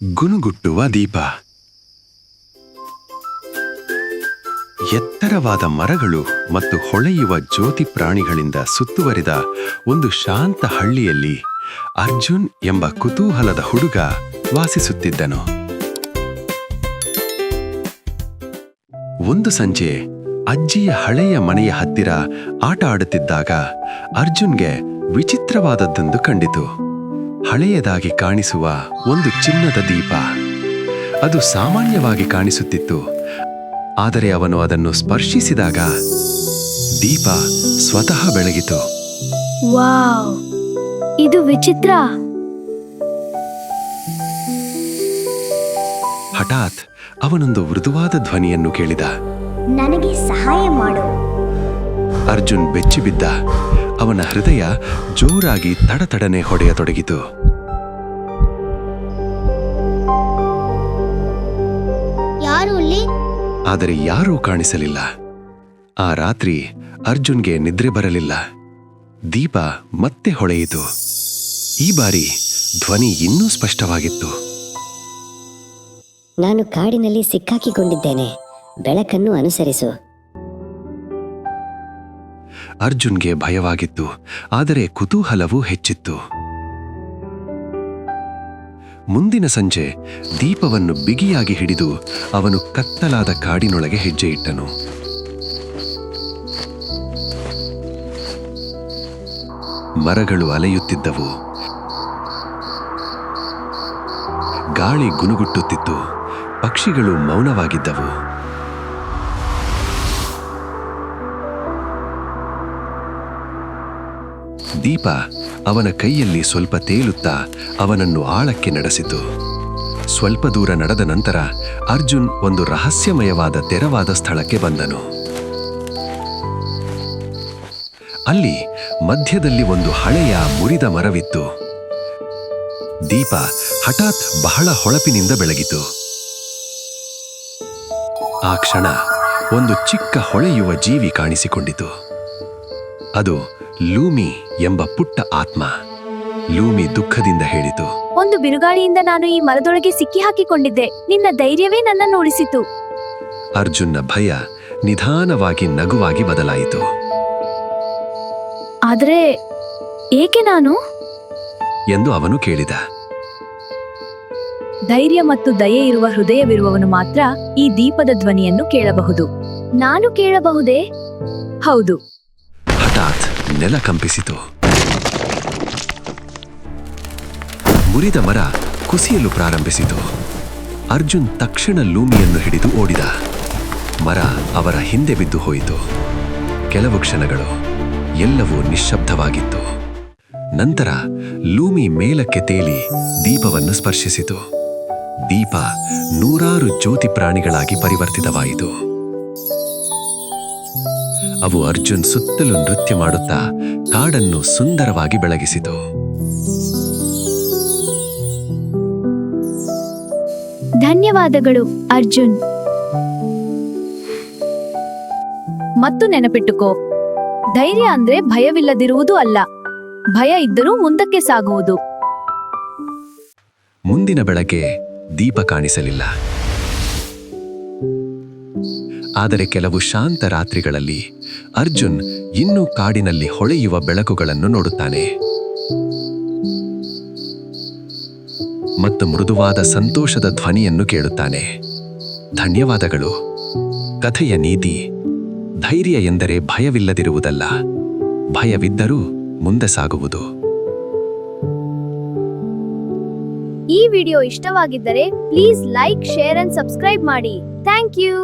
ಗುನುಗುಟ್ಟುವ ದೀಪ. ಎತ್ತರವಾದ ಮರಗಳು ಮತ್ತು ಹೊಳೆಯುವ ಜ್ಯೋತಿ ಪ್ರಾಣಿಗಳಿಂದ ಸುತ್ತುವರಿದ ಒಂದು ಶಾಂತ ಹಳ್ಳಿಯಲ್ಲಿ ಅರ್ಜುನ್ ಎಂಬ ಕುತೂಹಲದ ಹುಡುಗ ವಾಸಿಸುತ್ತಿದ್ದನು. ಒಂದು ಸಂಜೆ ಅಜ್ಜಿಯ ಹಳೆಯ ಮನೆಯ ಹತ್ತಿರ ಆಟ ಆಡುತ್ತಿದ್ದಾಗ ಅರ್ಜುನ್ಗೆ ವಿಚಿತ್ರವಾದದ್ದೊಂದು ಕಂಡಿತು. ಹಳೆಯದಾಗಿ ಕಾಣಿಸುವ ಒಂದು ಚಿನ್ನದ ದೀಪ. ಅದು ಸಾಮಾನ್ಯವಾಗಿ ಕಾಣಿಸುತ್ತಿತ್ತು, ಆದರೆ ಅವನು ಅದನ್ನು ಸ್ಪರ್ಶಿಸಿದಾಗ ದೀಪ ಸ್ವತಃ ಬೆಳಗಿತು. ವಾವ್, ಇದು ವಿಚಿತ್ರ. ಹಠಾತ್ ಅವನೊಂದು ಮೃದುವಾದ ಧ್ವನಿಯನ್ನು ಕೇಳಿದ. ನನಗೆ ಸಹಾಯ ಮಾಡು. ಅರ್ಜುನ್ ಬೆಚ್ಚಿಬಿದ್ದ. ಅವನ ಹೃದಯ ಜೋರಾಗಿ ತಡತಡನೆ ಹೊಡೆಯತೊಡಗಿತು. ಯಾರು ಅಲ್ಲಿ? ಆದರೆ ಯಾರೂ ಕಾಣಿಸಲಿಲ್ಲ. ಆ ರಾತ್ರಿ ಅರ್ಜುನ್ಗೆ ನಿದ್ರೆ ಬರಲಿಲ್ಲ. ದೀಪ ಮತ್ತೆ ಹೊಳೆಯಿತು. ಈ ಬಾರಿ ಧ್ವನಿ ಇನ್ನೂ ಸ್ಪಷ್ಟವಾಗಿತ್ತು. ನಾನು ಕಾಡಿನಲ್ಲಿ ಸಿಕ್ಕಾಕಿಕೊಂಡಿದ್ದೇನೆ, ಬೆಳಕನ್ನು ಅನುಸರಿಸು. ಅರ್ಜುನ್ಗೆ ಭಯವಾಗಿತ್ತು, ಆದರೆ ಕುತೂಹಲವೂ ಹೆಚ್ಚಿತ್ತು. ಮುಂದಿನ ಸಂಜೆ ದೀಪವನ್ನು ಬಿಗಿಯಾಗಿ ಹಿಡಿದು ಅವನು ಕತ್ತಲಾದ ಕಾಡಿನೊಳಗೆ ಹೆಜ್ಜೆ ಇಟ್ಟನು. ಮರಗಳು ಅಲೆಯುತ್ತಿದ್ದವು, ಗಾಳಿ ಗುನುಗುಟ್ಟುತ್ತಿತ್ತು, ಪಕ್ಷಿಗಳು ಮೌನವಾಗಿದ್ದವು. ದೀಪ ಅವನ ಕೈಯಲ್ಲಿ ಸ್ವಲ್ಪ ತೇಲುತ್ತಾ ಅವನನ್ನು ಆಳಕ್ಕೆ ನಡೆಸಿತು. ಸ್ವಲ್ಪ ದೂರ ನಡೆದ ನಂತರ ಅರ್ಜುನ್ ಒಂದು ರಹಸ್ಯಮಯವಾದ ತೆರವಾದ ಸ್ಥಳಕ್ಕೆ ಬಂದನು. ಅಲ್ಲಿ ಮಧ್ಯದಲ್ಲಿ ಒಂದು ಹಳೆಯ ಮುರಿದ ಮರವಿತ್ತು. ದೀಪ ಹಠಾತ್ ಬಹಳ ಹೊಳಪಿನಿಂದ ಬೆಳಗಿತು. ಆ ಕ್ಷಣ ಒಂದು ಚಿಕ್ಕ ಹೊಳೆಯುವ ಜೀವಿ ಕಾಣಿಸಿಕೊಂಡಿತು. ಅದು ಲೂಮಿ ಎಂಬ ಪುಟ್ಟ ಆತ್ಮ. ಲೂಮಿ ದುಃಖದಿಂದ ಹೇಳಿತು, ಒಂದು ಬಿರುಗಾಳಿಯಿಂದ ನಾನು ಈ ಮರದೊಳಗೆ ಸಿಕ್ಕಿ ಹಾಕಿಕೊಂಡಿದ್ದೆ. ನಿನ್ನ ಧೈರ್ಯವೇ ನನ್ನನ್ನು ಉಳಿಸಿತು. ಅರ್ಜುನ್ನ ಭಯ ನಿಧಾನವಾಗಿ ನಗುವಾಗಿ ಬದಲಾಯಿತು. ಆದರೆ ಏಕೆ ನಾನು? ಎಂದು ಅವನು ಕೇಳಿದ. ಧೈರ್ಯ ಮತ್ತು ದಯೆ ಇರುವ ಹೃದಯವಿರುವವನು ಮಾತ್ರ ಈ ದೀಪದ ಧ್ವನಿಯನ್ನು ಕೇಳಬಹುದು. ನಾನು ಕೇಳಬಹುದೇ? ಹೌದು. ಹಠಾತ್ ನೆಲ ಕಂಪಿಸಿತು. ಮುರಿದ ಮರ ಕುಸಿಯಲು ಪ್ರಾರಂಭಿಸಿತು. ಅರ್ಜುನ್ ತಕ್ಷಣ ಲೂಮಿಯನ್ನು ಹಿಡಿದು ಓಡಿದ. ಮರ ಅವರ ಹಿಂದೆ ಬಿದ್ದು ಹೋಯಿತು. ಕೆಲವು ಕ್ಷಣಗಳು ಎಲ್ಲವೂ ನಿಶ್ಶಬ್ದವಾಗಿತ್ತು. ನಂತರ ಲೂಮಿ ಮೇಲಕ್ಕೆ ತೇಲಿ ದೀಪವನ್ನು ಸ್ಪರ್ಶಿಸಿತು. ದೀಪ ನೂರಾರು ಜ್ಯೋತಿ ಪ್ರಾಣಿಗಳಾಗಿ ಪರಿವರ್ತಿತವಾಯಿತು. ಅವು ಅರ್ಜುನ್ ಸುತ್ತಲೂ ನೃತ್ಯ ಮಾಡುತ್ತಾ ಕಾಡನ್ನು ಸುಂದರವಾಗಿ ಬೆಳಗಿಸಿತು. ಧನ್ಯವಾದಗಳು ಅರ್ಜುನ್. ಮತ್ತು ನೆನಪಿಟ್ಟುಕೋ, ಧೈರ್ಯ ಅಂದ್ರೆ ಭಯವಿಲ್ಲದಿರುವುದು ಅಲ್ಲ, ಭಯ ಇದ್ದರೂ ಮುಂದಕ್ಕೆ ಸಾಗುವುದು. ಮುಂದಿನ ಬೆಳಗ್ಗೆ ದೀಪ ಕಾಣಿಸಲಿಲ್ಲ. ಆದರೆ ಕೆಲವು ಶಾಂತ ರಾತ್ರಿಗಳಲ್ಲಿ ಅರ್ಜುನ್ ಇನ್ನೂ ಕಾಡಿನಲ್ಲಿ ಹೊಳೆಯುವ ಬೆಳಕುಗಳನ್ನು ನೋಡುತ್ತಾನೆ ಮತ್ತು ಮೃದುವಾದ ಸಂತೋಷದ ಧ್ವನಿಯನ್ನು ಕೇಳುತ್ತಾನೆ. ಧನ್ಯವಾದಗಳು. ಕಥೆಯ ನೀತಿ: ಧೈರ್ಯ ಎಂದರೆ ಭಯವಿಲ್ಲದಿರುವುದಲ್ಲ, ಭಯವಿದ್ದರೂ ಮುಂದೆ ಸಾಗುವುದು. ಈ ವಿಡಿಯೋ ಇಷ್ಟವಾಗಿದ್ದರೆ please like, share and subscribe ಮಾಡಿ. Thank you.